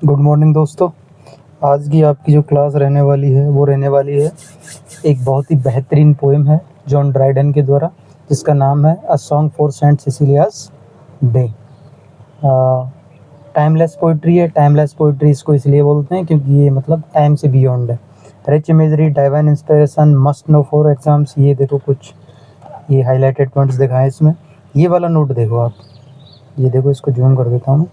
Good morning दोस्तों। आज की आपकी जो क्लास रहने वाली है वो रहने वाली है एक बहुत ही बेहतरीन पोएम है जॉन ड्राइडन के द्वारा, जिसका नाम है a song for saint Cecilia's day. Timeless poetry है। टाइमलेस पोइट्री इसको इसलिए बोलते हैं क्योंकि ये मतलब टाइम से बियॉन्ड है। Rich imagery, divine inspiration, must know for exams. ये देखो कुछ ये हाईलाइटेड पॉइंट्स दिखाएं इसमें। ये वाला नोट देखो आप, ये देखो, इसको जूम कर देता हूँ।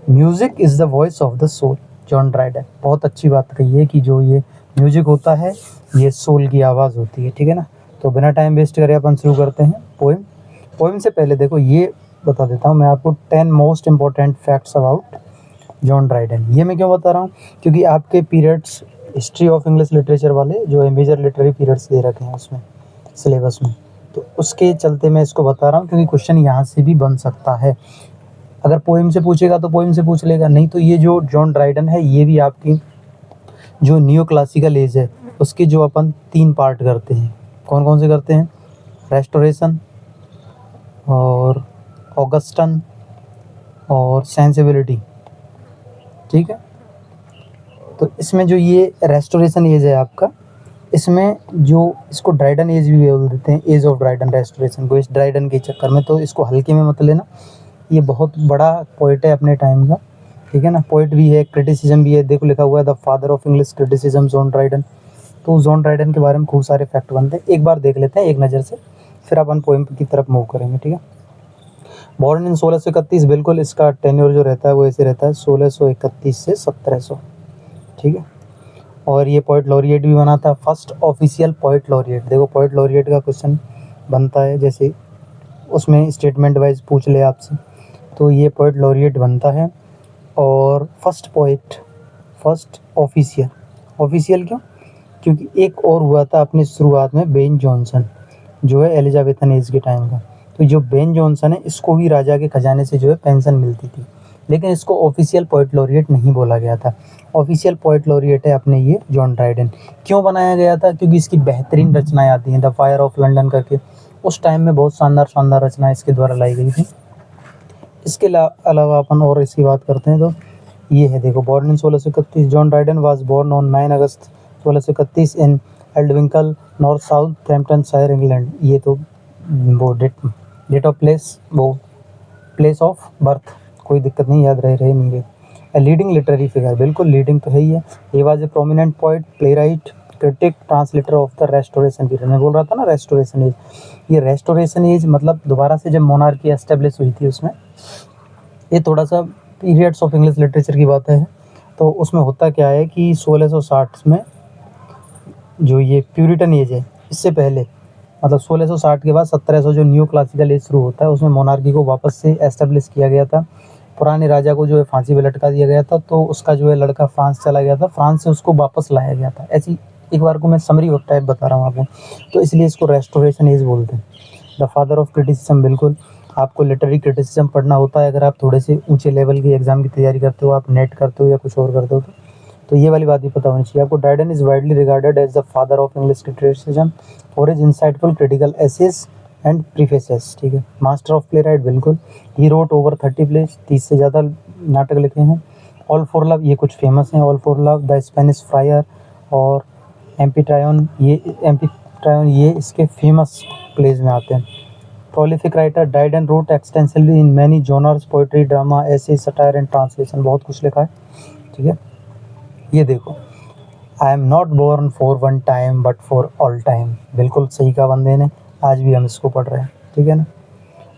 Music is the voice of the soul, John Dryden. बहुत अच्छी बात कही है कि जो ये म्यूजिक होता है ये सोल की आवाज़ होती है, ठीक है ना। तो बिना टाइम वेस्ट करे अपन शुरू करते हैं पोएम। पोएम से पहले देखो ये बता देता हूँ मैं आपको 10 most important facts about John Dryden. ये मैं क्यों बता रहा हूँ, क्योंकि आपके periods history of English literature वाले जो है मेजर लिटरेरी पीरियड्स दे रखे हैं उसमें सिलेबस में, तो उसके चलते मैं इसको बता रहा हूँ क्योंकि क्वेश्चन यहाँ से भी बन सकता है। अगर पोएम से पूछेगा तो पोएम से पूछ लेगा, नहीं तो ये जो जॉन ड्राइडन है ये भी आपकी जो नियो क्लासिकल एज है उसके जो अपन 3 पार्ट करते हैं। कौन कौन से करते हैं? रेस्टोरेशन और ऑगस्टन और सेंसिबिलिटी, ठीक है। तो इसमें जो ये रेस्टोरेशन एज है आपका, इसमें जो इसको ड्राइडन एज भी बोल देते हैं, एज ऑफ ड्राइडन रेस्टोरेशन को, इस ड्राइडन के चक्कर में, तो इसको हल्के में मत लेना। ये बहुत बड़ा पोइट है अपने टाइम का, ठीक है ना। पोइट भी है, क्रिटिसिज्म भी है। देखो लिखा हुआ है the father of English criticism John Dryden. तो जॉन ड्राइडन के बारे में खूब सारे फैक्ट बनते हैं, एक बार देख लेते हैं एक नज़र से, फिर अपन पोएम की तरफ मूव करेंगे, ठीक है। बॉर्न इन 1631, बिल्कुल इसका टेन्योर जो रहता है वो ऐसे रहता है 1631 से 1700, ठीक है। और ये पोइट लॉरिएट भी बना था, फर्स्ट ऑफिशियल पोइट लॉरिएट। देखो पोइट लॉरिएट का क्वेश्चन बनता है, जैसे उसमें स्टेटमेंट वाइज पूछ ले आपसे, तो ये पोइट लॉरिएट बनता है। और first poet, first official, official क्यों? क्योंकि एक और हुआ था अपने शुरुआत में, बेन जॉनसन, जो है एलिजाबेथन एज के टाइम का। तो जो बेन जॉनसन है इसको भी राजा के खजाने से जो है पेंशन मिलती थी, लेकिन इसको ऑफिशियल पोइट लॉरिएट नहीं बोला गया था। ऑफिशियल पोइट लॉरिएट है अपने ये जॉन ड्राइडन। क्यों बनाया गया था? क्योंकि इसकी बेहतरीन रचनाएं आती हैं, द फायर ऑफ लंदन करके, उस टाइम में बहुत शानदार शानदार रचनाएं इसके द्वारा लाई गई थी। इसके अलावा अपन और इसकी बात करते हैं तो ये है, देखो, born in 1631, John Dryden was born on 9 August 1631 in Aldwincle, north Southamptonshire, England. ये तो वो डेट ऑफ प्लेस, वो प्लेस ऑफ बर्थ, कोई दिक्कत नहीं, याद रहे नहीं रहे। ए लीडिंग लिटरेरी फिगर, बिल्कुल लीडिंग तो है ही है। He was a prominent poet, playwright, critic, translator of the restoration period. मैं बोल रहा था ना रेस्टोरेशन एज, ये रेस्टोरेशन एज मतलब दोबारा से जब मोनार्की एस्टेब्लिश हुई थी उसमें, ये थोड़ा सा पीरियड्स ऑफ इंग्लिश लिटरेचर की बातें हैं। तो उसमें होता क्या है कि 1660 में जो ये प्यूरिटन एज है, इससे पहले मतलब 1660 के बाद 1700 जो न्यू क्लासिकल एज शुरू होता है, उसमें मोनार्की को वापस से एस्टेब्लिश किया गया था। पुराने राजा को जो है फांसी पे लटका दिया गया था, तो उसका जो है लड़का फ्रांस चला गया था, फ्रांस से उसको वापस लाया गया था। ऐसी एक बार को मैं समरी ऑफ टाइप बता रहा हूँ आपको, तो इसलिए इसको रेस्टोरेशन एज बोलते हैं। द फादर ऑफ क्रिटिसिज्म, बिल्कुल आपको लिटरेरी क्रिटिसिज्म पढ़ना होता है अगर आप थोड़े से ऊंचे लेवल की एग्जाम की तैयारी करते हो, आप नेट करते हो या कुछ और करते हो, तो ये वाली बात भी पता होनी चाहिए आपको। Dryden is widely regarded as the father of English criticism for his insightful critical essays and prefaces, ठीक है। मास्टर ऑफ प्ले राइट, बिल्कुल, ही रोट ओवर 30 प्लेस, 30 से ज़्यादा नाटक लिखे हैं। ऑल फॉर लव, ये कुछ फेमस हैं, all for love, the Spanish friar और एम्पीट्रायन, ये इसके फेमस प्लेज में आते हैं। Prolific writer, Dryden wrote extensively in many genres, poetry, drama, essay, satire and translation, बहुत कुछ लिखा है, ठीक है। ये देखो, I am not born for one time but for all time, बिल्कुल सही कहा बंदे ने, आज भी हम इसको पढ़ रहे हैं, ठीक है ना।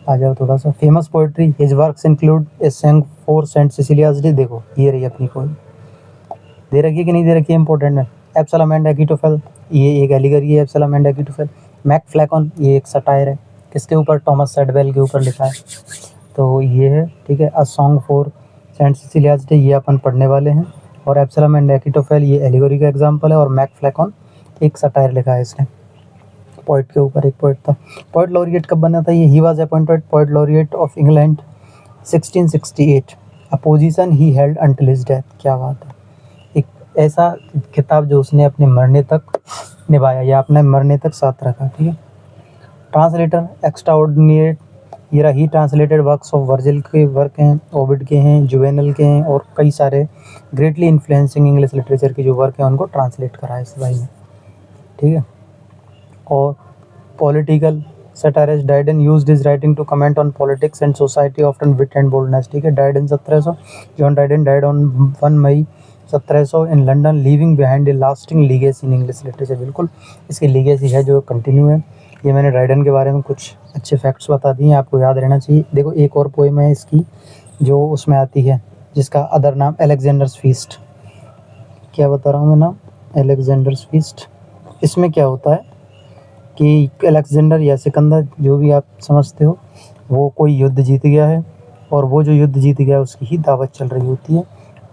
आ जाओ थोड़ा सा famous poetry, his works include a song for saint Cecilia's day. देखो ये रही अपनी कोई, दे रखी है कि नहीं दे रखी है, इंपॉर्टेंट है। एब्सलम एंड अकीटोफेल, ये एक एलिगरी है, एब्सलम एंड अकीटोफेल। मैक फ्लैकन, ये एक सटायर है, किसके ऊपर? टॉमस सैडवेल के ऊपर लिखा है, तो ये है, ठीक है। A song for saint Cecilia's day, ये अपन पढ़ने वाले हैं। और एब्सलम एंड अकीटोफेल ये एलिगोरी का एग्जाम्पल है, और मैक फ्लैकन एक सटायर लिखा है इसने, पोइट के ऊपर, एक पोइट था। पोइट लॉरिएट कब बना था ये? He was appointed poet laureate of England 1668, a position he held until his death. क्या बात है, एक ऐसा खिताब जो उसने अपने मरने तक निभाया या अपने मरने तक साथ रखा, ठीक है। ट्रांसलेटर, एक्स्ट्राऑर्डिनेट ये रहा ही ट्रांसलेटेड वर्क्स ऑफ वर्जिल के वर्क हैं, ओविड के हैं, जुवेनल के हैं और कई सारे ग्रेटली इन्फ्लुएंसिंग इंग्लिश लिटरेचर के जो वर्क हैं उनको ट्रांसलेट करा है इस भाई ने, ठीक है। और political satirist Dryden used his writing to comment on politics and society often wit and boldness, ठीक है। Dryden 1700, John Dryden died on 1 May 1700 in London, leaving behind a lasting legacy in English literature. बिल्कुल इसकी legacy है जो continue है। ये मैंने Dryden के बारे में कुछ अच्छे फैक्ट्स बता दिए, आपको याद रहना चाहिए। देखो एक और पोएम है इसकी जो उसमें आती है जिसका अदर नाम अलेक्जेंडर्स फीस्ट। क्या बता रहा हूँ मैं नाम? Alexander's feast. इसमें क्या होता है कि अलेक्जेंडर या सिकंदर जो भी आप समझते हो, वो कोई युद्ध जीत गया है और वो जो युद्ध जीत गया उसकी ही दावत चल रही होती है,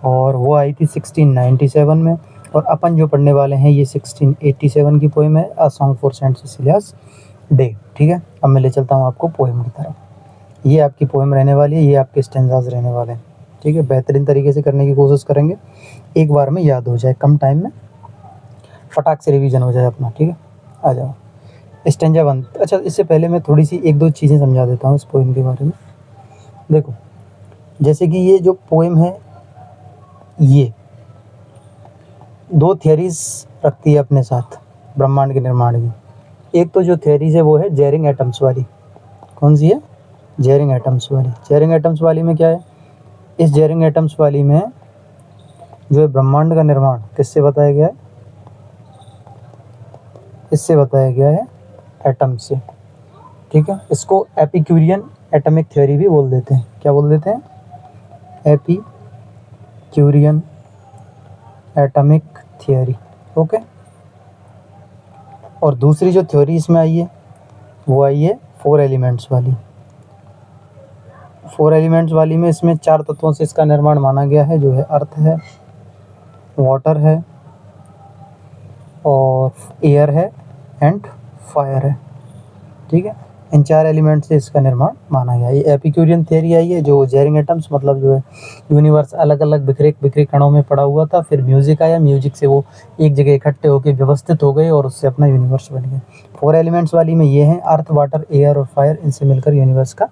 और वो आई थी 1697 में। और अपन जो पढ़ने वाले हैं ये 1687 की पोएम है, a song for saint Cecilia's day, ठीक है। अब मैं ले चलता हूँ आपको पोएम की तरफ। ये आपकी पोएम रहने वाली है, ये आपके स्टैंजास रहने वाले हैं, ठीक है। बेहतरीन तरीके से करने की कोशिश करेंगे, एक बार में याद हो जाए, कम टाइम में फटाक से रिवीजन हो जाए अपना, ठीक है। आ जाओ स्टेंजा 1। अच्छा इससे पहले मैं थोड़ी सी 1-2 चीज़ें समझा देता हूँ इस पोएम के बारे में। देखो जैसे कि ये जो पोएम है ये 2 थियरीज रखती है अपने साथ ब्रह्मांड के निर्माण की। एक तो जो थियरीज है वो है जेरिंग एटम्स वाली। कौन सी है? जेरिंग एटम्स वाली। जेरिंग एटम्स वाली में क्या है? इस जेरिंग एटम्स वाली में जो है ब्रह्मांड का निर्माण किससे बताया गया है? इससे बताया गया है एटम से, ठीक है। इसको एपिक्यूरियन एटॉमिक थ्योरी भी बोल देते हैं। क्या बोल देते हैं? Epicurean atomic theory, okay. और दूसरी जो थ्योरी इसमें आई है वो आई है 4 एलिमेंट्स वाली। 4 एलिमेंट्स वाली में इसमें 4 तत्वों से इसका निर्माण माना गया है, जो है अर्थ है, वाटर है और एयर है एंड फायर है, ठीक है। इन 4 एलिमेंट से इसका निर्माण माना गया। ये एपिक्यूरियन थ्योरी आई है जो जेरिंग एटम्स मतलब जो है यूनिवर्स अलग अलग बिखरे कणों में पड़ा हुआ था, फिर म्यूजिक आया, म्यूजिक से वो एक जगह इकट्ठे होकर व्यवस्थित हो गए और उससे अपना यूनिवर्स बन गया। 4 एलिमेंट्स वाली में ये हैं अर्थ, वाटर, एयर और फायर, इनसे मिलकर यूनिवर्स का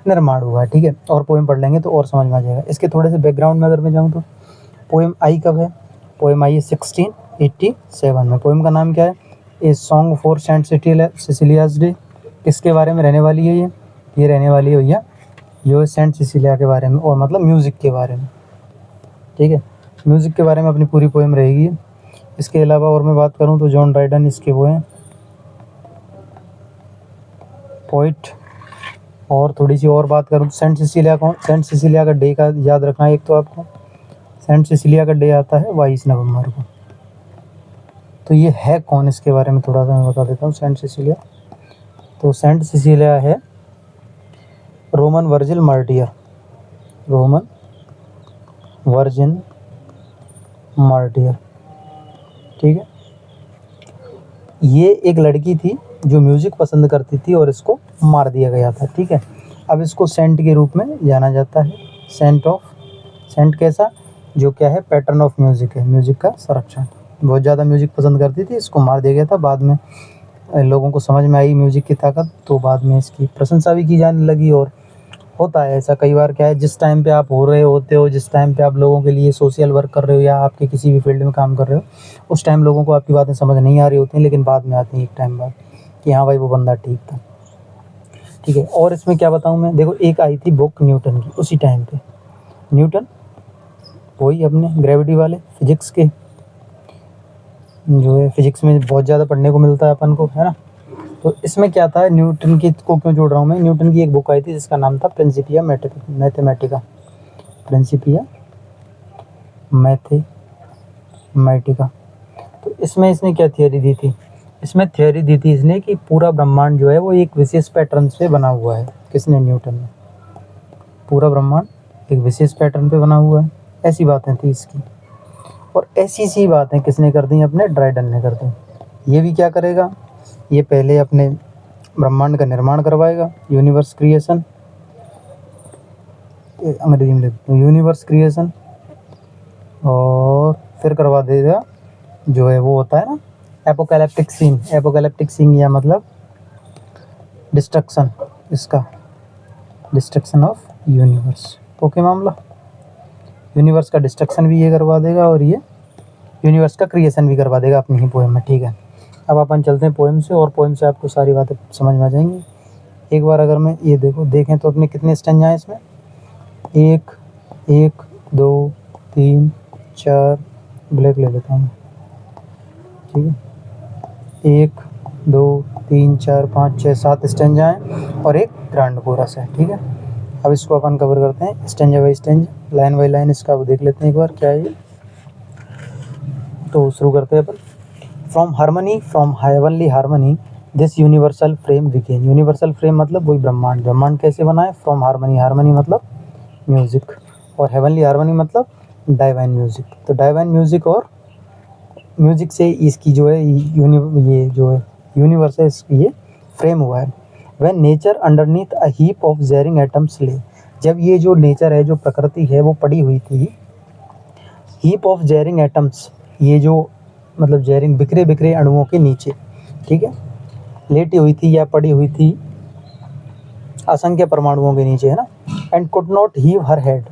निर्माण हुआ है, ठीक है। और पोएम पढ़ लेंगे तो और समझ में आ जाएगा। इसके थोड़े से बैकग्राउंड में अगर मैं जाऊँ तो पोएम आई कब है? पोएम आई है 1687 में। पोएम का नाम क्या है? A song for saint Cecilia's day. किसके बारे में रहने वाली है ये रहने वाली है भैया ये सेंट सिसिलिया के बारे में, और मतलब म्यूज़िक के बारे में, ठीक है। म्यूज़िक के बारे में अपनी पूरी पोएम रहेगी। इसके अलावा और मैं बात करूं तो जॉन ड्राइडन इसके वो हैं पोइट। और थोड़ी सी और बात करूं तो सेंट सिसिलिया का डे का याद रखना है। एक तो आपको सेंट सिसिलिया का डे आता है 22 नवंबर को। तो ये है कौन, इसके बारे में थोड़ा सा मैं बता देता हूँ। सेंट सिसिलिया, तो सेंट सिसिलिया है Roman virgin martyr, Roman virgin martyr, ठीक है। ये एक लड़की थी जो म्यूज़िक पसंद करती थी और इसको मार दिया गया था, ठीक है। अब इसको सेंट के रूप में जाना जाता है, सेंट कैसा? जो क्या है? पैटर्न ऑफ म्यूज़िक है, म्यूज़िक का संरक्षण। बहुत ज़्यादा म्यूज़िक पसंद करती थी, इसको मार दिया गया था। बाद में लोगों को समझ में आई म्यूज़िक की ताकत, तो बाद में इसकी प्रशंसा भी की जाने लगी। और होता है ऐसा कई बार, क्या है, जिस टाइम पे आप हो रहे होते हो, जिस टाइम पे आप लोगों के लिए सोशल वर्क कर रहे हो या आपके किसी भी फील्ड में काम कर रहे हो, उस टाइम लोगों को आपकी बातें समझ नहीं आ रही होती हैं, लेकिन बाद में आती हैं एक टाइम बाद कि हाँ भाई वो बंदा ठीक था, ठीक है। और इसमें क्या बताऊँ मैं, देखो एक आई थी बुक न्यूटन की उसी टाइम पे। न्यूटन वही अपने ग्रेविटी वाले फिजिक्स के, जो है फिजिक्स में बहुत ज़्यादा पढ़ने को मिलता है अपन को, है ना। तो इसमें क्या था, न्यूटन की को क्यों जोड़ रहा हूँ मैं, न्यूटन की एक बुक आई थी जिसका नाम था प्रिंसिपिया मैथमेटिका, प्रिंसिपिया मैथमेटिका। तो इसमें इसने क्या थियरी दी थी? इसमें थियरी दी थी इसने कि पूरा ब्रह्मांड जो है वो एक विशेष पैटर्न से बना हुआ है। किसने? न्यूटन ने। पूरा ब्रह्मांड एक विशेष पैटर्न पे बना हुआ है, ऐसी बातें थी इसकी। और ऐसी सी बातें किसने कर दी? अपने ड्राइडन ने कर दी। ये भी क्या करेगा, ये पहले अपने ब्रह्मांड का निर्माण करवाएगा, यूनिवर्स क्रिएशन, अंग्रेजी में लिखते हैं यूनिवर्स क्रिएशन, और फिर करवा देगा जो है वो होता है ना एपोकैलिप्टिक सीन या मतलब डिस्ट्रक्शन इसका, डिस्ट्रक्शन ऑफ यूनिवर्स। ओके मामला, यूनिवर्स का डिस्ट्रक्शन भी ये करवा देगा और ये यूनिवर्स का क्रिएशन भी करवा देगा अपनी ही पोएम में। ठीक है, अब अपन चलते हैं पोएम से, और पोएम से आपको सारी बातें समझ में आ जाएंगी। एक बार अगर मैं ये देखें तो अपने कितने स्टैंजा हैं इसमें, 1 1 2 3 4, ब्लैक ले लेता हूँ, ठीक है, 1 2 3 4 5 6 7 स्टैंजा हैं और एक ग्रांड कोरस है। ठीक है, अब इसको अपन कवर करते हैं stanza by stanza, line by line इसका अब देख लेते हैं एक बार क्या है ये। तो शुरू करते हैं अपन। From harmony, from heavenly harmony this universal frame began. Universal frame मतलब वही ब्रह्मांड। ब्रह्मांड कैसे बना है? फ्रॉम हार्मनी, हार्मनी मतलब म्यूजिक, और हेवनली हार्मनी मतलब डाइवाइन म्यूजिक। तो डाइवाइन म्यूजिक और म्यूजिक से इसकी जो है ये जो है यूनिवर्स है, ये फ्रेम हुआ है। When nature underneath a heap of jarring atoms ले, जब ये जो नेचर है, जो प्रकृति है, वो पड़ी हुई थी हीप ऑफ जेरिंग एटम्स, ये जो मतलब जेरिंग बिखरे बिखरे अणुओं के नीचे, ठीक है, लेटी हुई थी या पड़ी हुई थी असंख्य परमाणुओं के नीचे, है ना। And could not heave her head,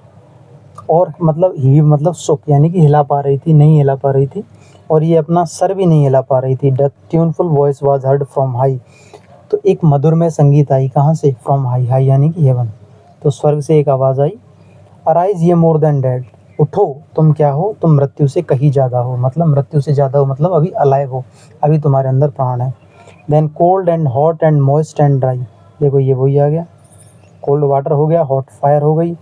और मतलब हीव मतलब सुख, यानी कि हिला पा रही थी, नहीं हिला पा रही थी, और ये अपना सर भी नहीं हिला पा रही थी। The tuneful voice was heard from high, तो एक मधुर में संगीत आई कहाँ से? फ्रॉम हाई, हाई यानी कि हेवन, तो स्वर्ग से एक आवाज़ आई, अराइज ये मोर देन डेड, उठो तुम क्या हो, तुम मृत्यु से कहीं ज़्यादा हो, मतलब मृत्यु से ज़्यादा हो, मतलब अभी अलाइव हो, अभी तुम्हारे अंदर प्राण है। Then cold and hot and moist and dry, देखो ये वही आ गया, कोल्ड वाटर हो गया, हॉट फायर हो गई,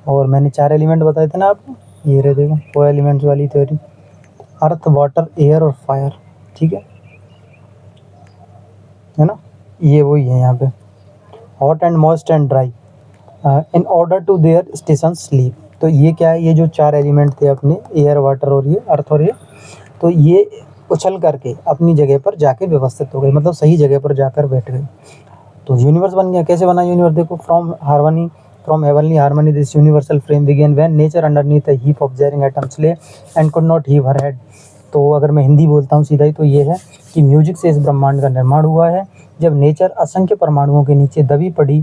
और मैंने 4 एलिमेंट बताए थे ना आपको, ये रहे देखो 4 एलिमेंट्स वाली थ्योरी, अर्थ वाटर एयर और फायर, ठीक है ना, ये वही है यहाँ पे, hot and moist and dry in order to their station sleep. तो ये क्या है? ये जो 4 एलिमेंट थे अपने, एयर वाटर और ये अर्थ और ये, तो ये उछल करके अपनी जगह पर जाके व्यवस्थित हो गए, मतलब सही जगह पर जाकर बैठ गए, तो यूनिवर्स बन गया। कैसे बना यूनिवर्स? देखो, from harmony, from heavenly harmony this universal frame began when nature underneath a heap of jarring atoms lay and could not heave her head. तो अगर मैं हिंदी बोलता हूँ सीधा ही, तो ये है कि म्यूजिक से इस ब्रह्मांड का निर्माण हुआ है, जब नेचर असंख्य परमाणुओं के नीचे दबी पड़ी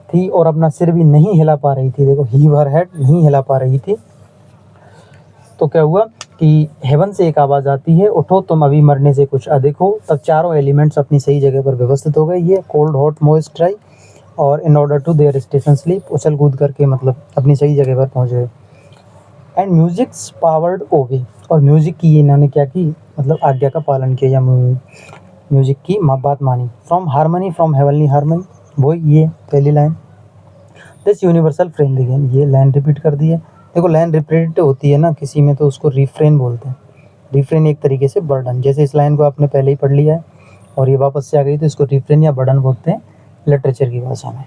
थी और अपना सिर भी नहीं हिला पा रही थी। देखो, हीव हर हेड, नहीं हिला पा रही थी, तो क्या हुआ कि हेवन से एक आवाज़ आती है, उठो तुम अभी मरने से कुछ अधिक हो। तब चारों एलिमेंट्स अपनी सही जगह पर व्यवस्थित हो गए, ये कोल्ड हॉट मॉइस्ट ड्राई, और in order to their station sleep, उछल कूद करके मतलब अपनी सही जगह पर पहुंच गए। एंड म्यूजिक्स पावर्ड ओवे, और म्यूजिक की इन्होंने क्या की, मतलब आज्ञा का पालन किया, या म्यूजिक की बात मानी। From harmony, from heavenly harmony, वो ये पहली line, this universal frame began, ये लाइन रिपीट कर दी है। देखो, लाइन रिपीट होती है ना किसी में, तो उसको रिफ्रेन बोलते हैं। रिफ्रेन एक तरीके से बर्डन, जैसे इस लाइन को आपने पहले ही पढ़ लिया है और ये वापस से आ गई, तो इसको रिफ्रेन या बर्डन बोलते हैं लिटरेचर की भाषा में।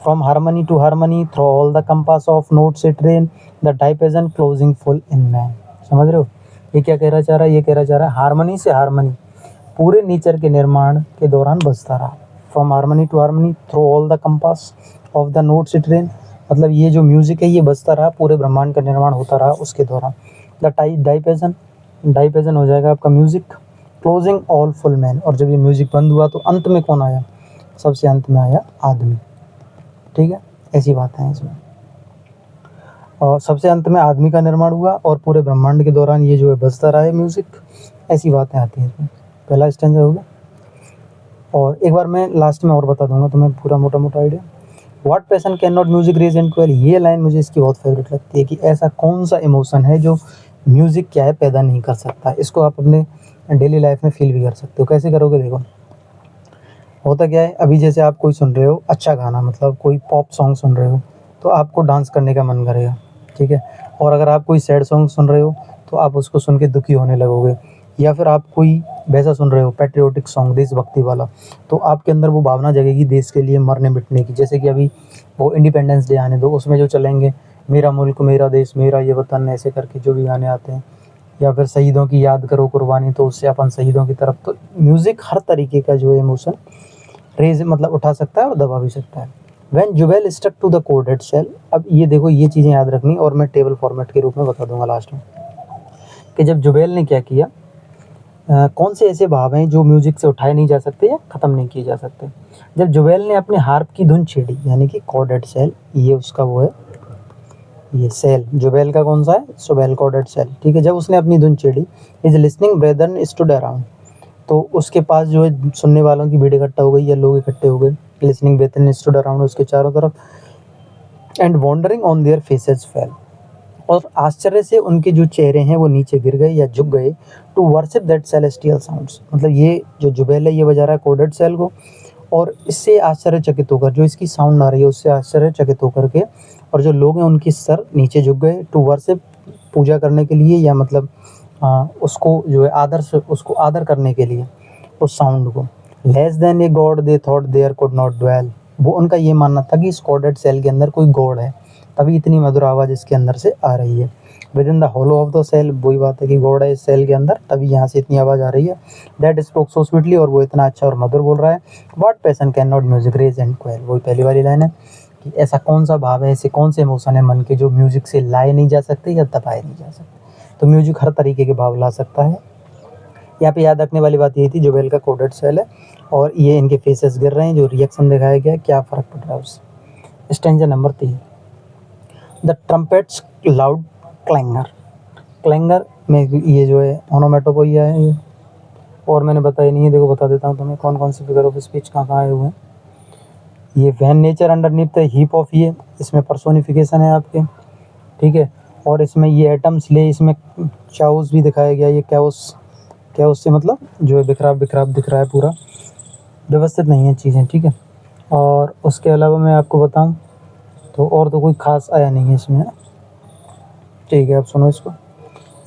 From harmony to harmony through all the compass of notes it ran the diapason closing full in man. समझ रहे हो ये क्या कहना चाह रहा है? ये कह रहा चाह रहा है हार्मनी से हार्मनी पूरे नेचर के निर्माण के दौरान बजता रहा। From harmony to harmony through all the compass of the notes it ran, मतलब ये जो म्यूजिक है ये बजता रहा, पूरे ब्रह्मांड का निर्माण होता रहा उसके दौरान। द डाइपेजन, डाइपेजन हो जाएगा आपका music, closing all full man, और जब ये म्यूजिक बंद हुआ तो अंत में कौन आया? सबसे अंत में आया आदमी। ठीक है, ऐसी बात है इसमें, और सबसे अंत में आदमी का निर्माण हुआ और पूरे ब्रह्मांड के दौरान ये जो है बजता रहा है म्यूजिक, ऐसी बातें आती हैं इसमें। पहला स्टैंजा हो गया, और एक बार मैं लास्ट में और बता दूंगा तुम्हें पूरा मोटा मोटा idea. What passion can not music raise and quell, ये लाइन मुझे इसकी बहुत फेवरेट लगती है कि ऐसा कौन सा इमोशन है जो म्यूजिक क्या है पैदा नहीं कर सकता। इसको आप अपने डेली लाइफ में फील भी कर सकते हो। कैसे करोगे? देखो, होता क्या है, अभी जैसे आप कोई सुन रहे हो अच्छा गाना, मतलब कोई पॉप सॉन्ग सुन रहे हो, तो आपको डांस करने का मन करेगा, ठीक है। और अगर आप कोई सैड सॉन्ग सुन रहे हो तो आप उसको सुन के दुखी होने लगोगे, या फिर आप कोई वैसा सुन रहे हो पैट्रियोटिक सॉन्ग, देशभक्ति वाला, तो आपके अंदर वो भावना जगेगी देश के लिए मरने मिटने की। जैसे कि अभी वो इंडिपेंडेंस डे आने दो, उसमें जो चलेंगे मेरा मुल्क मेरा देश मेरा ये वतन, ऐसे करके जो भी गाने आते हैं, या फिर शहीदों की याद करो कुर्बानी, तो उससे अपन शहीदों की तरफ। तो म्यूज़िक हर तरीके का जो है इमोशन रेज मतलब उठा सकता है और दबा भी सकता है। When Jubal struck to the corded shell, अब ये देखो ये चीज़ें याद रखनी, और मैं टेबल फॉर्मेट के रूप में बता दूंगा लास्ट में, कि जब जुबेल ने क्या किया कौन से ऐसे भाव हैं जो म्यूजिक से उठाए नहीं जा सकते या खत्म नहीं किए जा सकते? जब जुबेल ने अपने हार्प की धुन छेड़ी, यानी कि कॉर्डेड सेल, ये उसका वो है, ये सेल जुबेल का कौन सा है, सुबेल कॉर्डेड सेल, ठीक है। जब उसने अपनी धुन छेड़ी, हिज लिसनिंग ब्रेदर्न स्टूड अराउंड, तो उसके पास जो है सुनने वालों की भीड़ इकट्ठा हो गई या लोग इकट्ठे हो गए। लिसनिंग ब्रेदर्न स्टूड अराउंड, उसके चारों तरफ, and wondering on their faces fell, और आश्चर्य से उनके जो चेहरे हैं वो नीचे गिर गए या झुक गए। To worship that celestial sounds, मतलब ये जो जुबेल है ये बजा रहा है कोडेड सेल को, और इससे आश्चर्यचकित होकर, जो इसकी साउंड आ रही है उससे आश्चर्यचकित होकर के, और जो लोग हैं उनकी सर नीचे झुक गए। टू वर्शिप, पूजा करने के लिए, या मतलब उसको जो है आदर से, उसको आदर करने के लिए उस साउंड को। Less than a god they thought there could not dwell, वो उनका ये मानना था कि इस कॉर्डेड सेल के अंदर कोई गॉड है, तभी इतनी मधुर आवाज़ इसके अंदर से आ रही है। Within the hollow of the shell, वही बात है कि गॉड है इस सेल के अंदर, तभी यहाँ से इतनी आवाज़ आ रही है। दैट स्पोक सो स्वीटली, और वो इतना अच्छा और मधुर बोल रहा है। What passion can not music raise and quell, वही पहली वाली लाइन है कि ऐसा कौन सा भाव है, ऐसे कौन से इमोशन है मन के जो म्यूजिक से लाए नहीं जा सकते या दबाए नहीं जा सकते। तो म्यूजिक हर तरीके के भाव ला सकता है। यहाँ पे याद रखने वाली बात ये थी, जुबेल का कोडेड सेल है और ये इनके फेसेस गिर रहे हैं, जो रिएक्शन दिखाया गया है, क्या फ़र्क पड़ रहा है उससे। Stanza number 3, the trumpets loud clangour, clangour में ये जो है ओनोमेटोपोइया है ये, और मैंने बताया नहीं है, देखो बता देता हूँ तुम्हें कौन कौन सी फिगर ऑफ स्पीच कहाँ कहाँ आए हुए हैं। ये when nature underneath the heap of, ये इसमें पर्सोनिफिकेशन है आपके, ठीक है। और इसमें ये एटम्स ले, इसमें चाउस भी दिखाया गया, ये कैओस, कैओस से मतलब जो है बिखराव बिखराव दिख रहा है, पूरा व्यवस्थित नहीं है चीज़ें, ठीक है। और उसके अलावा मैं आपको बताऊं तो और तो कोई खास आया नहीं है इसमें, ठीक है। अब सुनो इसको।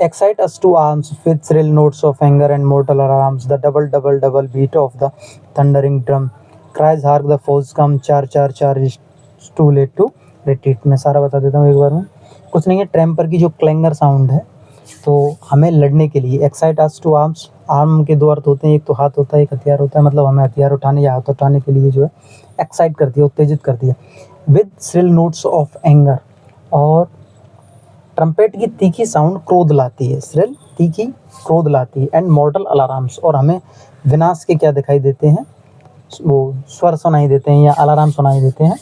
Excite us to arms with shrill notes of anger and mortal alarms, the double double double beat of the thundering drum cries hark the foes come, चार चार चार is too late to retreat। मैं सारा बता देता हूँ एक बार में, कुछ नहीं है। ट्रैम्पर की जो क्लैंगर साउंड है, तो हमें लड़ने के लिए, excite us to arms, arm के दो अर्थ होते हैं, एक तो हाथ होता है, एक हथियार होता है, मतलब हमें हथियार उठाने या हाथ उठाने के लिए जो है एक्साइट करती है, उत्तेजित करती है। With shrill notes of anger, और ट्रम्पेट की तीखी साउंड क्रोध लाती है, श्रिल तीखी क्रोध लाती है। एंड मॉर्टल अलार्म्स, और हमें विनाश के क्या दिखाई देते हैं, वो स्वर सुनाई देते हैं या अलार्म सुनाई देते हैं।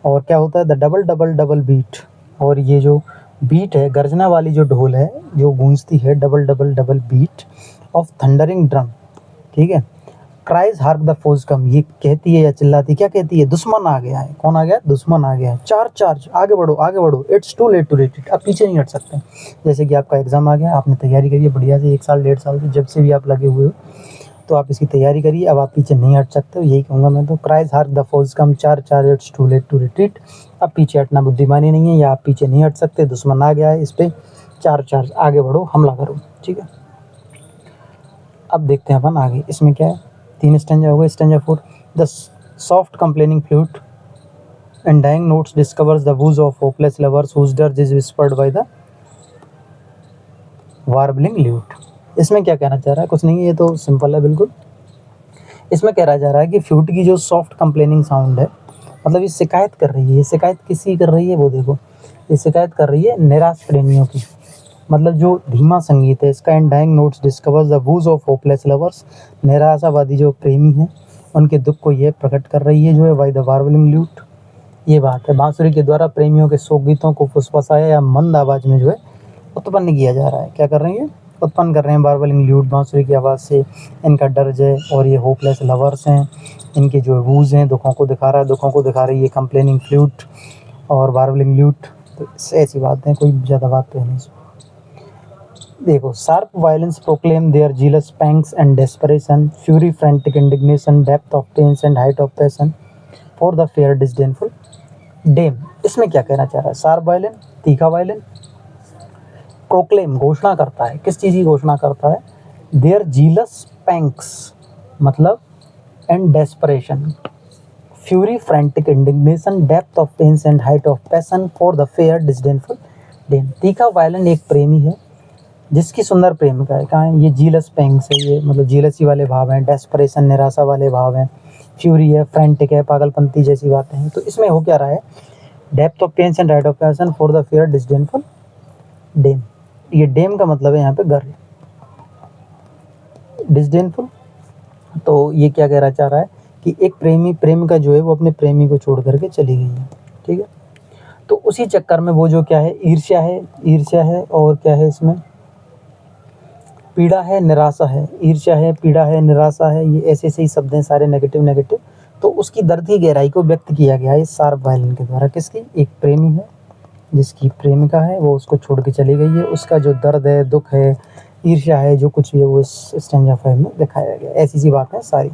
और क्या होता है, the double double double beat, और ये जो बीट है, गर्जना वाली जो ढोल है जो गूंजती है, double double double beat of thundering drum, ठीक है। Cries hark the foes come, ये कहती है या चिल्लाती, क्या कहती है, दुश्मन आ गया है। कौन आ गया, दुश्मन आ गया है। चार चार्ज, आगे बढ़ो आगे बढ़ो, it's too late to retreat, अब पीछे नहीं हट सकते। जैसे कि आपका एग्जाम आ गया, आपने तैयारी करी है बढ़िया से, 1 साल 1.5 साल से, जब से भी आप लगे हुए हो, तो आप इसकी तैयारी करिए, अब आप पीछे नहीं हट सकते हो, यही कहूँगा मैं तो। Cries hark the foes come, charge charge, it's too late to retreat, अब पीछे हटना बुद्धिमानी नहीं है, या आप पीछे नहीं हट सकते, दुश्मन आ गया है, इस पर चार चार्ज, आगे बढ़ो, हमला करो, ठीक है। अब देखते हैं अपन आगे, इसमें क्या है। 3 स्टैंजा हो गए। Stanza 4, the soft complaining flute and dying notes discovers the woes of hopeless lovers whose dirge is whispered by the warbling lute. इसमें क्या कहना चाह रहा है, कुछ नहीं है, ये तो सिंपल है बिल्कुल। इसमें कह रहा जा रहा है कि फ्लूट की जो सॉफ्ट कंप्लेनिंग साउंड है, मतलब ये शिकायत कर रही है। ये शिकायत किसकी कर रही है, वो देखो, ये शिकायत कर रही है निराश प्रेमियों की, मतलब जो धीमा संगीत है इसका। And dying notes discovers the woes of hopeless lovers, निराशावादी जो प्रेमी हैं उनके दुख को ये प्रकट कर रही है, जो है बाय द वार्बलिंग ल्यूट। ये बात है, बांसुरी के द्वारा प्रेमियों के शोक गीतों को फुसफुसाया या मंद आवाज में जो है उत्पन्न किया जा रहा है। क्या कर रही है, उत्पन्न कर रहे हैं वार्बलिंग ल्यूट बांसुरी की आवाज़ से। इनका दर्द है, और ये होपलेस लवर्स हैं, इनके जो वूज हैं, दुखों को दिखा रहा है, दुखों को दिखा रही है कंप्लेनिंग फ्लूट और वार्बलिंग ल्यूट। तो ऐसी बात है, कोई ज़्यादा बात तो है नहीं। देखो, sharp violins proclaim their jealous pangs and desperation, fury frantic indignation, depth of pains and height of passion for the fair disdainful dame. इसमें क्या कहना चाह रहा है, शार्प वायलेन, तीखा वायलेन, प्रोक्लेम घोषणा करता है, किस चीज़ की घोषणा करता है, देयर जीलस पैंक्स मतलब and desperation, fury frantic indignation, depth of pains and height of passion for the fair disdainful dame. तीखा वायलेन एक प्रेमी है जिसकी सुंदर प्रेमिका है। कहाँ है ये, जीलस पैंग्स है, ये मतलब जीलसी वाले भाव हैं, डेस्परेशन निराशा वाले भाव हैं, फ्यूरी है, फ्रैंटिक है, पागलपंती जैसी बातें हैं। तो इसमें हो क्या रहा है, depth of pains and height of passion for the fair disdainful dame. ये डेम का मतलब है यहाँ पे गर्ल। डिसडेनफुल, तो ये क्या कहना चाह रहा है कि एक प्रेमिका जो है वो अपने प्रेमी को छोड़ करके चली गई है, ठीक है। तो उसी चक्कर में वो जो क्या है, ईर्ष्या है और क्या है इसमें, पीड़ा है, निराशा है। ईर्ष्या है, पीड़ा है, निराशा है, ये ऐसे ऐसे ही शब्द हैं सारे नेगेटिव। तो उसकी दर्द की गहराई को व्यक्त किया गया है इस शार्प वायलिन के द्वारा। किसकी? एक प्रेमी है जिसकी प्रेमिका है वो उसको छोड़ के चली गई है, उसका जो दर्द है, दुख है, ईर्ष्या है, जो कुछ भी है वो इस स्टैंजा 5 में दिखाया गया है। ऐसी सी बात है सारी,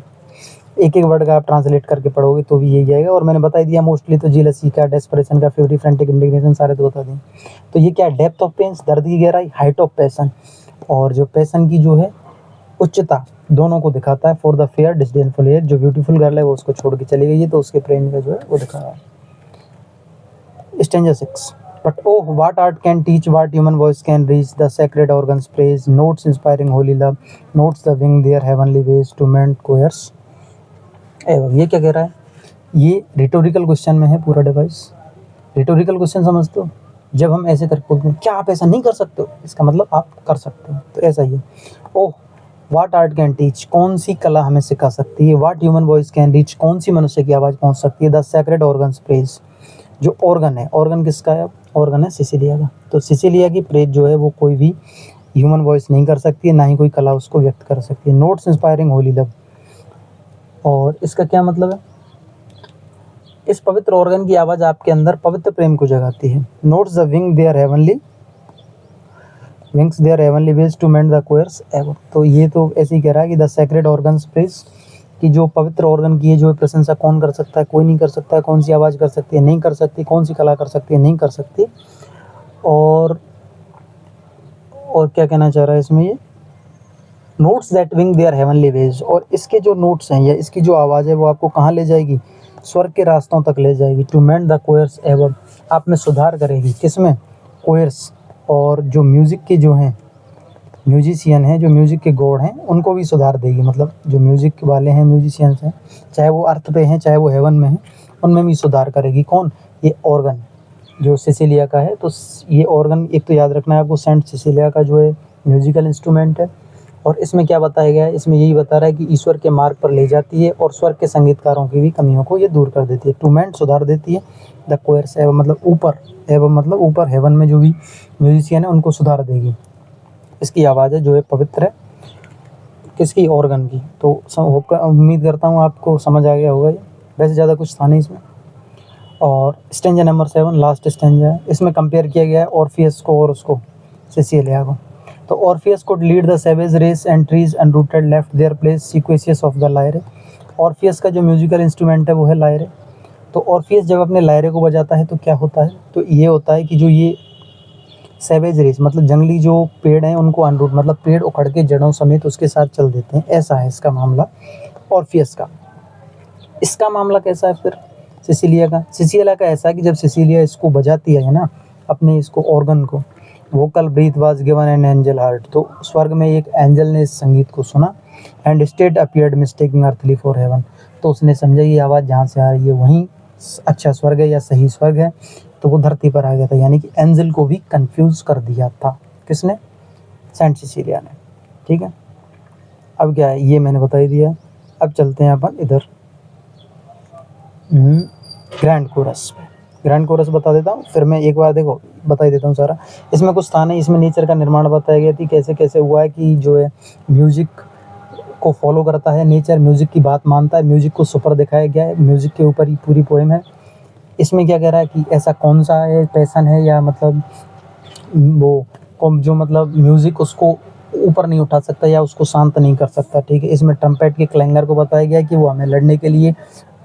एक एक वर्ड का आप ट्रांसलेट करके पढ़ोगे तो भी यही आएगा। और मैंने बता ही दिया मोस्टली तो जेलसी का, डेस्परेशन का, फ्यूरी, फ्रेंटिक, इंडिग्नेशन सारे तो बता दें। तो ये क्या है? डेप्थ ऑफ पेन, दर्द की गहराई, हाइट ऑफ पैशन, और जो पैशन की जो है उच्चता, दोनों को दिखाता है। For the fair disdainful as, जो ब्यूटीफुल गर्ल है वो उसको छोड़ के चली गई है तो उसके प्रेमी का जो है वो दिखा रहा है। Stanza 6, but oh what art can teach, what human voice can reach, the sacred organs praise, notes inspiring holy love, notes the wing their heavenly ways to mend coerce। ये क्या कह रहा है? ये रिटोरिकल क्वेश्चन में है पूरा device. Rhetorical question समझते हो? जब हम ऐसे करके बोलते हैं क्या आप ऐसा नहीं कर सकते हो, इसका मतलब आप कर सकते हो, तो ऐसा ही है। ओह वाट आर्ट कैन टीच, कौन सी कला हमें सिखा सकती है। वाट ह्यूमन वॉइस कैन रीच, कौन सी मनुष्य की आवाज़ पहुंच सकती है। द सैक्रेड ऑर्गन्स प्रेज, जो ऑर्गन है, ऑर्गन किसका है? ऑर्गन है सिसिलिया का। तो सिसिलिया की प्रेज जो है वो कोई भी ह्यूमन वॉइस नहीं कर सकती है, ना ही कोई कला उसको व्यक्त कर सकती है। नोट्स इंस्पायरिंग होली लव, और इसका क्या मतलब है? इस पवित्र ऑर्गन की आवाज़ आपके अंदर पवित्र प्रेम को जगाती है। Notes the wing their heavenly wings their heavenly ways to mend the choirs ever. तो ये तो ऐसे ही कह रहा है कि द सैक्रेड ऑर्गन्स प्रेज, कि जो पवित्र ऑर्गन की है जो प्रशंसा कौन कर सकता है? कोई नहीं कर सकता है। कौन सी आवाज़ कर सकती है? नहीं कर सकती। कौन सी कला कर सकती है? नहीं कर सकती। और क्या कहना चाह रहा है इसमें ये? Notes that wing their heavenly ways, और इसके जो नोट्स हैं या इसकी जो आवाज़ है वो आपको कहाँ ले जाएगी? स्वर्ग के रास्तों तक ले जाएगी। To mend the choirs ever, आप में सुधार करेगी। किसमें? कोयर्स। और जो म्यूज़िक के जो हैं म्यूजिशियन हैं, जो म्यूज़िक के गॉड हैं, उनको भी सुधार देगी। मतलब जो म्यूज़िक वाले हैं, म्यूजिशियंस हैं, चाहे वो अर्थ पे हैं चाहे वो हेवन में हैं, उनमें भी सुधार करेगी। कौन? ये ऑर्गन जो सिसिलिया का है। तो ये ऑर्गन एक तो याद रखना है आपको, सेंट सिसिलिया का जो है म्यूजिकल इंस्ट्रूमेंट है। और इसमें क्या बताया गया है? इसमें यही बता रहा है कि ईश्वर के मार्ग पर ले जाती है और स्वर्ग के संगीतकारों की भी कमियों को ये दूर कर देती है। टू मेंड, सुधार देती है। द कोयर्स एवं मतलब ऊपर, एवं मतलब ऊपर हेवन में जो भी म्यूजिशियन है उनको सुधार देगी। इसकी आवाज़ है जो है पवित्र है। किसकी? ऑर्गन की। तो उम्मीद करता हूँ आपको समझ आ गया होगा ये, वैसे ज़्यादा कुछ था नहीं इसमें। और स्टेंजा नंबर 7 लास्ट स्टेंजा है। इसमें कंपेयर किया गया है ऑर्फियस को और उसको, सिसिलिया को। तो Orpheus could lead the savage race and trees unrooted left their place sequentious of the lyre। Orpheus का जो म्यूजिकल इंस्ट्रूमेंट है वो है लायरे। तो ऑर्फियस जब अपने लायरे को बजाता है तो क्या होता है? तो ये होता है कि जो ये सैवेज रेस मतलब जंगली जो पेड़ हैं उनको अनरूट, मतलब पेड़ उखड़ के जड़ों समेत उसके साथ चल देते हैं। ऐसा है इसका मामला ऑर्फियस का। इसका मामला कैसा है फिर सिसिलिया का ऐसा है कि जब सिसिलिया इसको बजाती है ना, अपने इसको ऑर्गन को, vocal breath was given an angel heart, तो स्वर्ग में एक एंजल ने इस संगीत को सुना। And state appeared mistaking earthly for heaven, तो उसने समझा ये आवाज़ जहाँ से आ रही है वहीं अच्छा स्वर्ग है या सही स्वर्ग है, तो वो धरती पर आ गया था। यानी कि एंजल को भी कंफ्यूज कर दिया था। किसने? सेंट सिसिलिया ने। ठीक है, अब क्या है ये मैंने बता ही दिया। अब चलते हैं अपन इधर ग्रैंड कोरस। ग्रैंड कोरस बता देता हूँ, फिर मैं एक बार देखो बता ही देता हूँ सारा। इसमें कुछ था नहीं, इसमें नेचर का निर्माण बताया गया थी, कैसे कैसे हुआ है कि जो है म्यूजिक को फॉलो करता है नेचर, म्यूजिक की बात मानता है, म्यूजिक को सुपर दिखाया गया है, म्यूजिक के ऊपर ही पूरी पोएम है। इसमें क्या कह रहा है कि ऐसा कौन सा है पैसन है या मतलब वो जो मतलब म्यूजिक उसको ऊपर नहीं उठा सकता या उसको शांत नहीं कर सकता। ठीक है, इसमें ट्रम्पेट के क्लैंगर को बताया गया है कि वो हमें लड़ने के लिए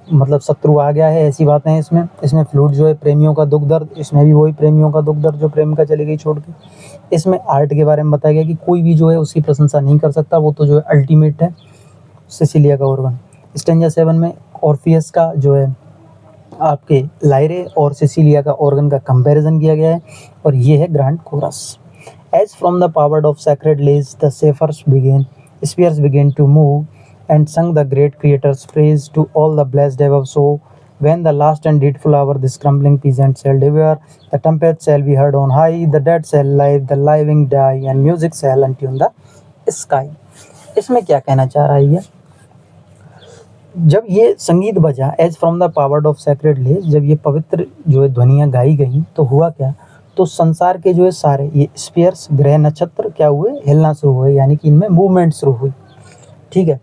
मतलब शत्रु आ गया है, ऐसी बातें हैं इसमें। इसमें फ्लूट जो है प्रेमियों का दुख दर्द, इसमें भी वही प्रेमियों का दुख दर्द जो प्रेमिका चली गई छोड़ के। इसमें आर्ट के बारे में बताया गया कि कोई भी जो है उसकी प्रशंसा नहीं कर सकता, वो तो जो है अल्टीमेट है, सिसिलिया का ऑर्गन। स्टेंजा 7 में ऑर्फियस का जो है आपके लायरे और सिसिलिया का ऑर्गन का कंपैरिजन किया गया है, और ये है grand chorus. As from the power of sacred lays the spheres began spheres began to move and sung the great creator's praise to all the blessed above. So when the last and dreadful hour this crumbling peasant shall devour, the trumpet shall be heard on high, the dead shall live, the living die, and music shall untune the sky। इसमें क्या कहना चाह रहा है ये, जब ये संगीत बजा as from the powered of sacred lays, जब ये पवित्र जो है ध्वनियाँ गाई गई तो हुआ क्या, तो संसार के जो है सारे ये स्फीयर्स ग्रह नक्षत्र क्या हुए, हिलना शुरू हुए, यानी कि इनमें मूवमेंट शुरू हुई, ठीक है।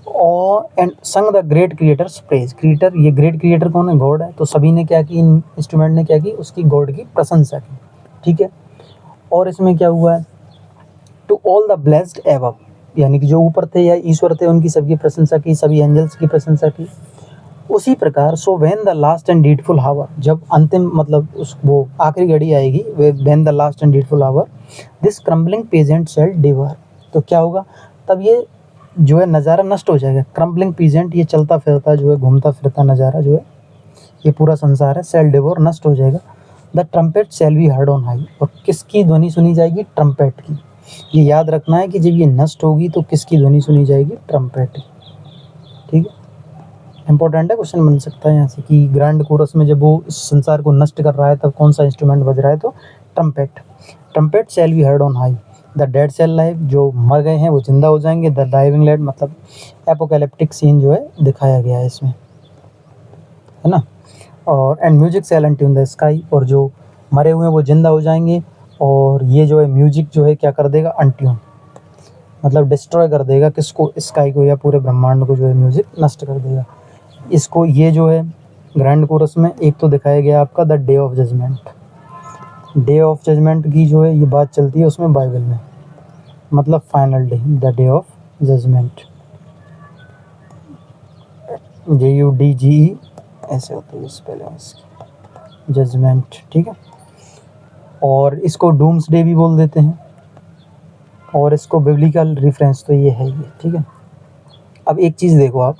और एंड संग the great creators praise, creator, ये ग्रेट क्रिएटर कौन है, गॉड है, तो सभी ने क्या की, इन इंस्ट्रूमेंट ने क्या की, उसकी गॉड की प्रशंसा की, ठीक है। और इसमें क्या हुआ है, to all the blessed above, यानी कि जो ऊपर थे या ईश्वर थे उनकी सबकी प्रशंसा की, सभी एंजल्स की प्रशंसा की। उसी प्रकार so when the last and dreadful hour, जब अंतिम मतलब उस वो आखिरी घड़ी आएगी, when the last and dreadful hour this crumbling pageant shall devour, तो क्या होगा, तब ये जो है नज़ारा नष्ट हो जाएगा। क्रम्बलिंग पीजेंट, ये चलता फिरता जो है घूमता फिरता नज़ारा जो है ये पूरा संसार है, सेल डिवोर नष्ट हो जाएगा। The trumpet shall be heard on high, और किसकी ध्वनि सुनी जाएगी, ट्रम्पेट की। ये याद रखना है कि जब ये नष्ट होगी तो किसकी ध्वनि सुनी जाएगी, ट्रम्पेट, ठीक है। इंपॉर्टेंट है, क्वेश्चन बन सकता है यहाँ से कि ग्रैंड कोरस में जब वो इस संसार को नष्ट कर रहा है तब कौन सा इंस्ट्रूमेंट बज रहा है, तो trumpet. Trumpet shall be heard on high, the dead shall live, जो मर गए हैं वो जिंदा हो जाएंगे। द लाइविंग लेड, मतलब एपोकैलिप्टिक सीन जो है दिखाया गया है इसमें, है ना। और and music shall untune the sky, और जो मरे हुए हैं वो जिंदा हो जाएंगे, और ये जो है म्यूजिक जो है क्या कर देगा, अनट्यून, मतलब डिस्ट्रॉय कर देगा किसको, स्काई को या पूरे ब्रह्मांड को जो है म्यूजिक नष्ट कर देगा इसको। ये जो है ग्रैंड कोरस में एक तो दिखाया गया आपका the day of judgement, day of judgement की जो है ये बात चलती है उसमें बाइबल में, मतलब final day, the day of judgement, JUDGE ऐसे होती है स्पेलिंग इसकी, जजमेंट, ठीक है। और इसको डूम्स डे भी बोल देते हैं, और इसको बिब्लिकल रेफरेंस तो ये है ये, ठीक है। अब एक चीज़ देखो आप,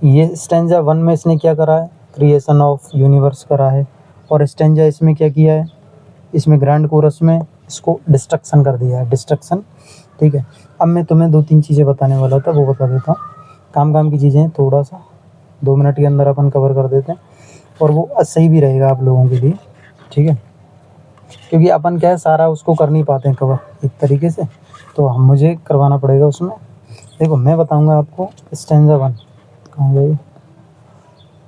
ये स्टैंजा 1 में इसने क्या करा है, क्रिएशन ऑफ यूनिवर्स करा है, और स्टैंजा इसमें क्या किया है, इसमें ग्रैंड कोरस में इसको डिस्ट्रक्शन कर दिया है, डिस्ट्रक्शन, ठीक है। अब मैं तुम्हें 2-3 चीज़ें बताने वाला था, वो बता देता हूँ, काम की चीज़ें थोड़ा सा 2 मिनट के अंदर अपन कवर कर देते हैं, और वो सही भी रहेगा आप लोगों के लिए, ठीक है, क्योंकि अपन क्या है सारा उसको कर नहीं पाते हैं कवर एक तरीके से, तो हम मुझे करवाना पड़ेगा उसमें। देखो मैं बताऊंगा आपको स्टैंजा 1 कहाँ गई,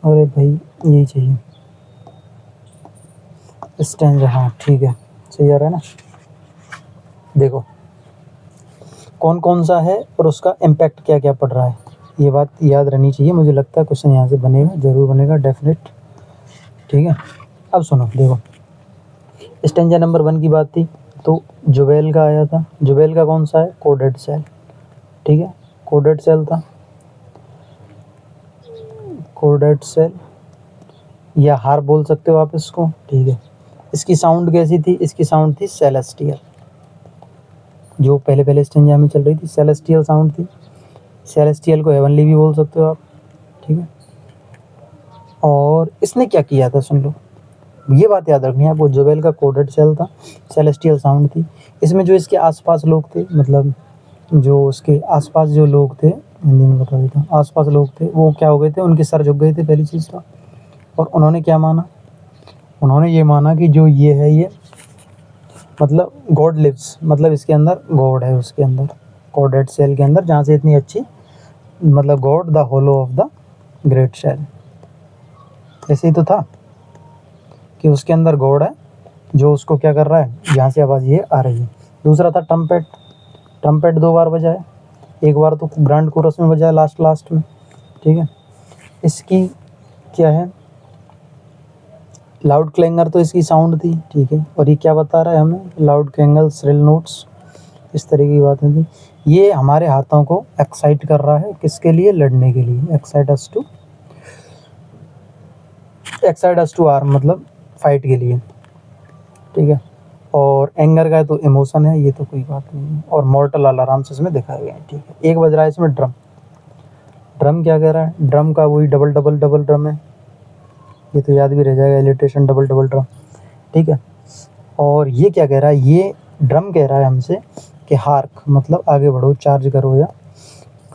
अरे भाई यही चाहिए स्टैंजा, हाँ ठीक है, सही आ रहा है ना। देखो कौन कौन सा है और उसका इम्पैक्ट क्या क्या पड़ रहा है, ये बात याद रहनी चाहिए। मुझे लगता है क्वेश्चन यहाँ से बनेगा, ज़रूर बनेगा, डेफिनेट, ठीक है। अब सुनो, देखो स्टैंजा नंबर 1 की बात थी, तो जुबेल का आया था, जुबेल का कौन सा है, कोडेड सेल, ठीक है, कोडेड सेल था, कोडेड सेल या हार बोल सकते हो आप इसको, ठीक है। इसकी साउंड कैसी थी, इसकी साउंड थी सेलेस्टियल, जो पहले स्टैंजा में चल रही थी सेलेस्टियल साउंड थी, सेलेस्टियल को हेवनली भी बोल सकते हो आप, ठीक है। और इसने क्या किया था, सुन लो, ये बात याद रखनी है आपको, जुबेल का कोडेड सेल था, सेलेस्टियल साउंड थी। इसमें जो इसके आसपास लोग थे, मतलब जो उसके आसपास जो लोग थे, हिंदी में बता देता हूँ, आसपास लोग थे वो क्या हो गए थे, उनके सर झुक गए थे पहली चीज़ तो, और उन्होंने क्या माना, उन्होंने ये माना कि जो ये है ये मतलब गॉड लिव्स, मतलब इसके अंदर गॉड है, उसके अंदर कोडेड सेल के अंदर, जहाँ से इतनी अच्छी, मतलब God the hollow of the great shell, ऐसे ही तो था कि उसके अंदर गॉड है जो उसको क्या कर रहा है, यहाँ से आवाज़ ये आ रही है। दूसरा था ट्रम्पेट, ट्रम्पेट 2 बार बजाया, एक बार तो ग्रैंड कोरस में बजाया लास्ट में, ठीक है। इसकी क्या है, लाउड क्लैंगर तो इसकी साउंड थी, ठीक है। और ये क्या बता रहा है हमें, लाउड क्लैंगल श्रिल नोट्स, इस तरीके की बातें थी। ये हमारे हाथों को एक्साइट कर रहा है, किसके लिए, लड़ने के लिए, एक्साइट अस टू आर्म, मतलब फाइट के लिए, ठीक है। और एंगर का तो इमोशन है, ये तो कोई बात नहीं है। और मॉर्टल अलार्म से इसमें दिखाया गया है, ठीक है। एक बज रहा है इसमें ड्रम, ड्रम क्या कह रहा है, ड्रम का वही डबल डबल डबल ड्रम है, ये तो याद भी रह जाएगा, इलिट्रेशन डबल डबल ड्रम, ठीक है। और ये क्या कह रहा है, ये ड्रम कह रहा है हमसे कि हार्क, मतलब आगे बढ़ो, चार्ज करो, या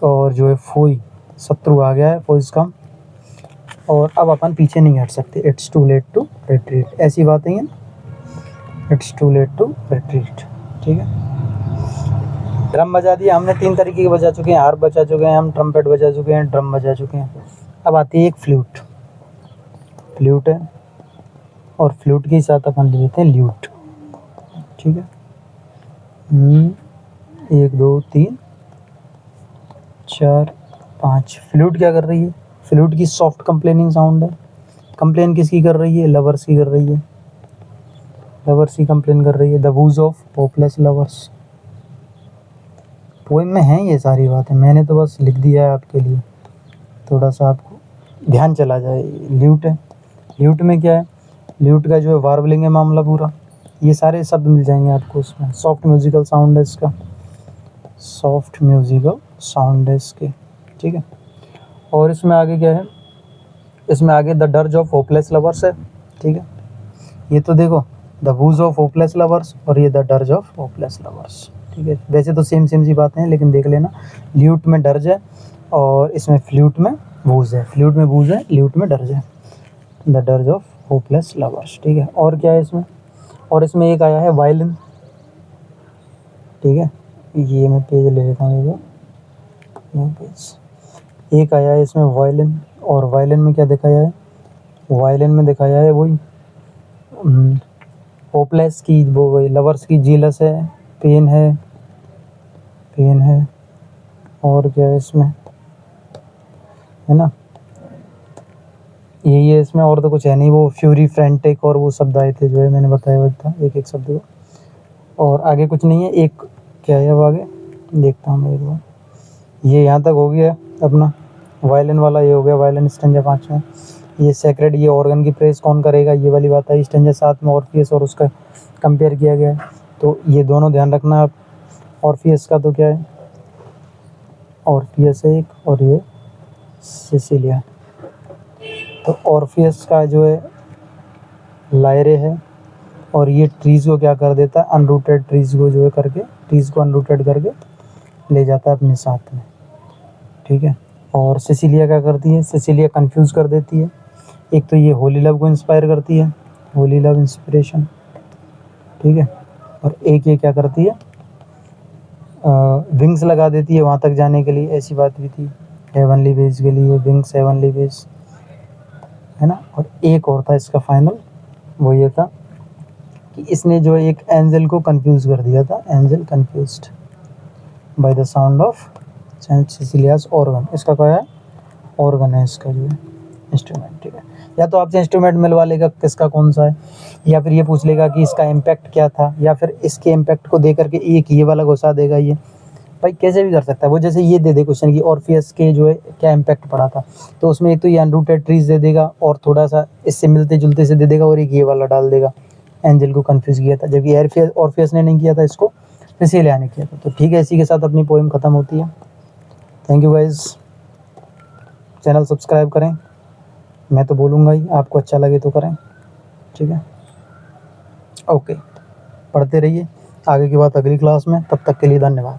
और जो है फोई, शत्रु आ गया है, फोइस कम, और अब अपन पीछे नहीं हट सकते, it's too late to retreat, ऐसी बातें हैं, it's too late to retreat, ठीक है। ड्रम बजा दिया हमने, 3 तरीके के बजा चुके हैं, हार्प बजा चुके हैं हम, ट्रम्पेट बजा चुके हैं, ड्रम बजा चुके हैं। अब आती है एक फ्लूट। फ्लूट है और फ्लूट के साथ अपन ले लेते हैं ल्यूट। ठीक है, 1 2 3 4 5। फ्लूट क्या कर रही है? फ्लूट की सॉफ्ट कंप्लेनिंग साउंड है। कंप्लेन किसकी कर रही है? लवर्स की कर रही है। लवर्स की कंप्लेन कर रही है। The woes of hopeless lovers. Poem में हैं ये सारी बातें, मैंने तो बस लिख दिया है आपके लिए, थोड़ा सा आपको ध्यान चला जाए। ल्यूट है, ल्यूट में क्या है? ल्यूट का जो है वार्बलिंग है मामला पूरा, ये सारे शब्द मिल जाएंगे आपको उसमें। सॉफ्ट म्यूजिकल साउंड है इसका, सॉफ्ट म्यूजिकल साउंड है इसके। ठीक है, और इसमें आगे क्या है? इसमें आगे the dirge of hopeless lovers है। ठीक है, ये तो देखो the woes of hopeless lovers और ये the dirge of hopeless lovers. ठीक है, वैसे तो सेम सी बातें हैं लेकिन देख लेना। ल्यूट में डर्ज है और इसमें फ्लूट में वूज है। फ्लूट में वूज है, ल्यूट में डर्ज है। The dirge of hopeless lovers. ठीक है, और क्या है इसमें? और इसमें एक आया है वायलिन। ठीक है, ये मैं पेज ले लेता हूँ, ये पेज। एक आया है इसमें वायलिन, और वायलिन में क्या दिखाया है? वायलिन में दिखाया है वही होपलेस की, वो वही लवर्स की जीलस है, पेन है, पेन है, और क्या है इसमें, है ना? यही है इसमें, और तो कुछ है नहीं। वो फ्यूरी, फ्रेंटिक और वो शब्द आए थे जो है मैंने बताया हुआ था, एक एक शब्द को, और आगे कुछ नहीं है। एक क्या है अब आगे देखता हूँ मैं एक बार। ये यहाँ तक हो गया अपना वायलिन वाला, ये हो गया वायलिन स्टेंजा 5 में। ये सेक्रेड, ये ऑर्गन की प्रेस कौन करेगा, ये वाली बात है। स्टेंजा 7 में ऑर्फियस और उसका कंपेयर किया गया है, तो ये दोनों ध्यान रखना आप। ऑर्फियस का तो क्या है? ऑर्फियस है एक, और ये सिसिलिया। तो ऑर्फियस का जो है लायरे है, और ये ट्रीज़ को क्या कर देता है? अनरूटेड ट्रीज़ को जो है करके, ट्रीज़ को अनरूटेड करके ले जाता है अपने साथ में। ठीक है, और सिसिलिया क्या करती है? सिसिलिया कंफ्यूज कर देती है। एक तो ये होली लव को इंस्पायर करती है, होली लव इंस्पिरेशन। ठीक है, और एक ये क्या करती है? विंग्स लगा देती है वहाँ तक जाने के लिए, ऐसी बात भी थी। हेवनली वेज के लिए विंग्स, हेवनली वेज, है ना? और एक और था इसका फाइनल, वो ये था कि इसने जो एक एंजल को कंफ्यूज कर दिया था। Angel confused by the sound of saint Cecilia's organ. इसका क्या है? ऑर्गन है इसका जो है इंस्ट्रूमेंट। ठीक है, या तो आपसे इंस्ट्रूमेंट मिलवा लेगा किसका कौन सा है, या फिर ये पूछ लेगा कि इसका इम्पैक्ट क्या था, या फिर इसके इम्पैक्ट को दे करके एक ये वाला घुसा देगा। ये भाई कैसे भी कर सकता है वो, जैसे ये दे दे क्वेश्चन की ऑर्फियस के जो है क्या इम्पैक्ट पड़ा था, तो उसमें एक तो ये अनरूटेड ट्रीज दे देगा और थोड़ा सा इससे मिलते जुलते से दे देगा, और एक ये वाला डाल देगा एंजल को कंफ्यूज किया था, जबकि ऑर्फियस ने नहीं किया था इसको, सिसिलिया ने किया था। तो ठीक है, इसी के साथ अपनी पोएम ख़त्म होती है। Thank you guys, channel subscribe करें, मैं तो बोलूँगा ही, आपको अच्छा लगे तो करें। ठीक है, ओके, पढ़ते रहिए, आगे की बात अगली क्लास में। तब तक के लिए धन्यवाद।